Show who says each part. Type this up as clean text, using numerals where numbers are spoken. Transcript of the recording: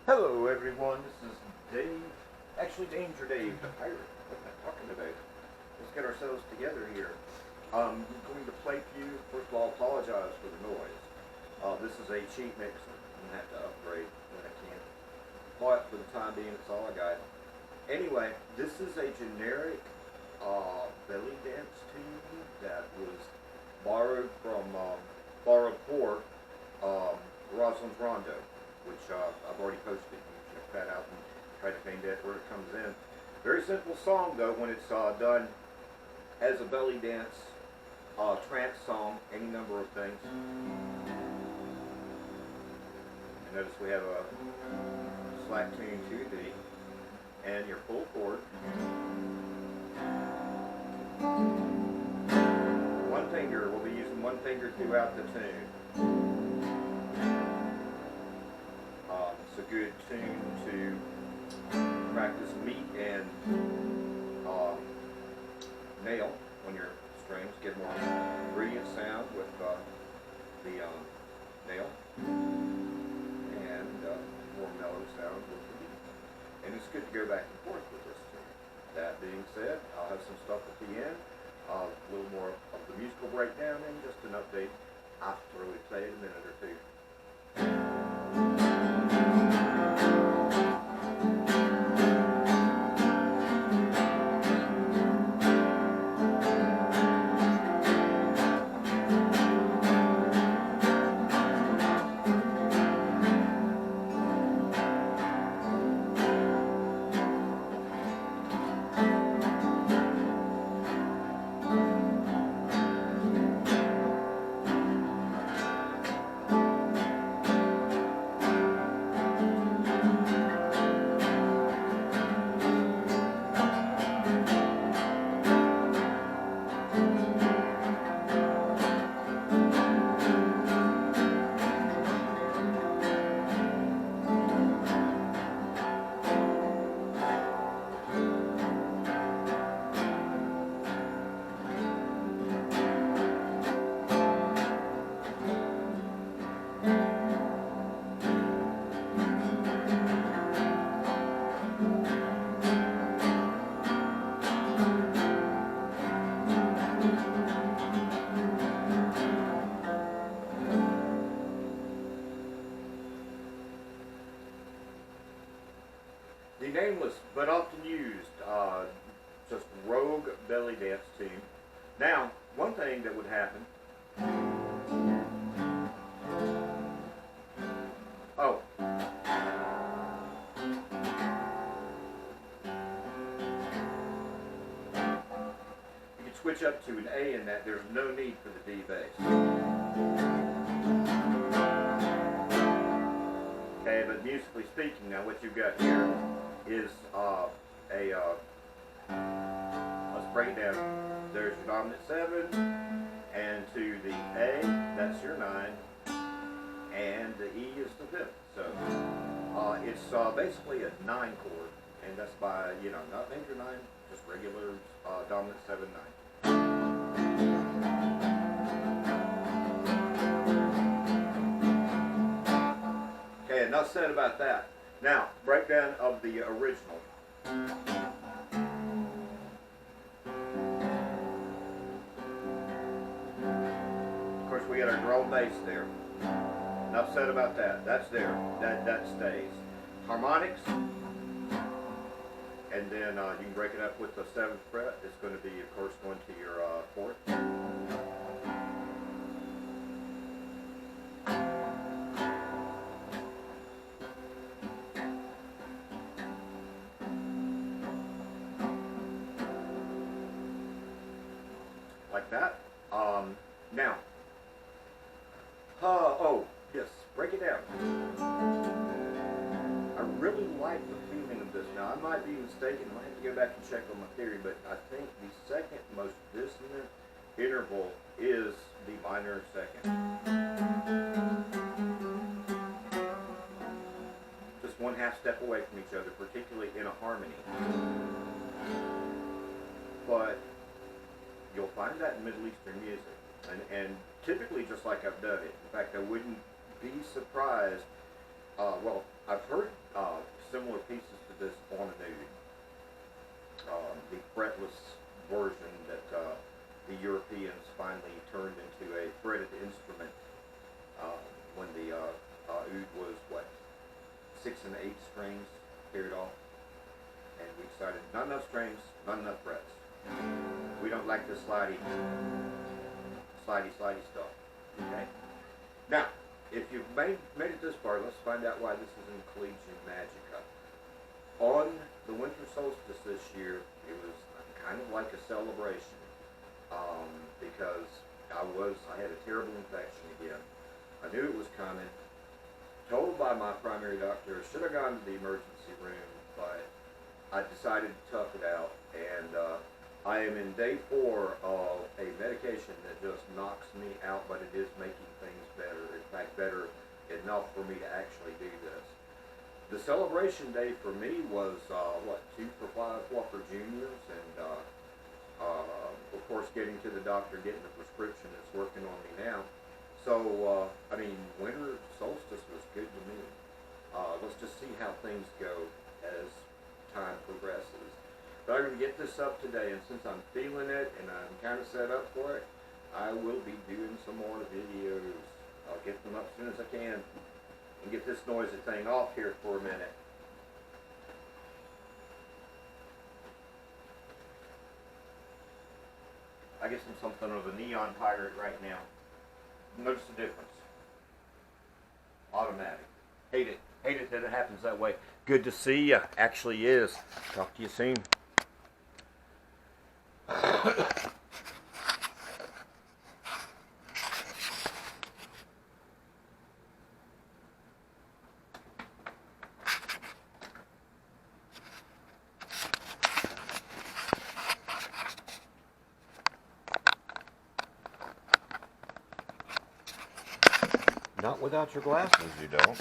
Speaker 1: Hello everyone, this is Dave, actually Danger Dave, the pirate. What am I talking about? Let's get ourselves together here. I'm going to play for you. First of all, apologize for the noise. This is a cheap mixer. I'm going to have to upgrade when I can. But for the time being, it's all I got. Anyway, this is a generic belly dance tune that was borrowed for Rosalind's Rondo, which I've already posted. You can check that out and try to find that where it comes in. Very simple song though when it's done as a belly dance, trance song, any number of things. And notice we have a slack tune 2D and your full chord. One finger, we'll be using one finger throughout the tune. It's a good tune to practice meat and nail on your strings, get more brilliant sound with the nail, and more mellow sound with the beat. And it's good to go back and forth with this tune. That being said, I'll have some stuff at the end, a little more of the musical breakdown, and just an update after we play it in a minute or two. The nameless but often used, just rogue belly dance tune. Now, one thing that would happen. Oh. You can switch up to an A in that. There's no need for the D bass. Okay, but musically speaking, now what you've got here is let's break it down. There's your dominant 7, and to the A, that's your 9, and the E is the 5th. So it's basically a 9 chord, and that's by, not major 9, just regular dominant 7, 9. Okay, enough said about that. Now, breakdown of the original. Of course, we got our drum bass there. Enough said about that. That's there. That stays. Harmonics, and then you can break it up with the 7th fret. It's going to be, of course, going to your 4th. Like that. Now, oh, yes, break it down. I really like the feeling of this. Now, I might be mistaken. I have to go back and check on my theory, but I think the second most dissonant interval is the minor 2nd. Just one half step away from each other, particularly in a harmony. But you'll find that in Middle Eastern music, and typically just like I've done it. In fact, I wouldn't be surprised. Well, I've heard 6 and 8 strings cleared off, and we decided not enough strings, not enough frets. We don't like this slidey stuff. Okay. Now, if you've made it this far, let's find out why this is in Collegian Magica. On the winter solstice this year, it was kind of like a celebration, because I had a terrible infection again. I knew it was coming. Told by my primary doctor, should have gone to the emergency room, but I decided to tough it out, and I am in day 4 of a medication that just knocks me out, but it is making things better. In fact, better enough for me to actually do this. The celebration day for me was, 2 for 5 Whopper Juniors, and of course getting to the doctor, getting the prescription that's working on me now. So, winter solstice was good to me. Let's just see how things go as time progresses. But I'm going to get this up today, and since I'm feeling it and I'm kind of set up for it, I will be doing some more videos. I'll get them up as soon as I can and get this noisy thing off here for a minute. I guess I'm something of a neon pirate right now. Notice the difference. Automatic. Hate it. Hate it that it happens that way. Good to see you. Actually is. Talk to you soon. Not without your glasses, you don't.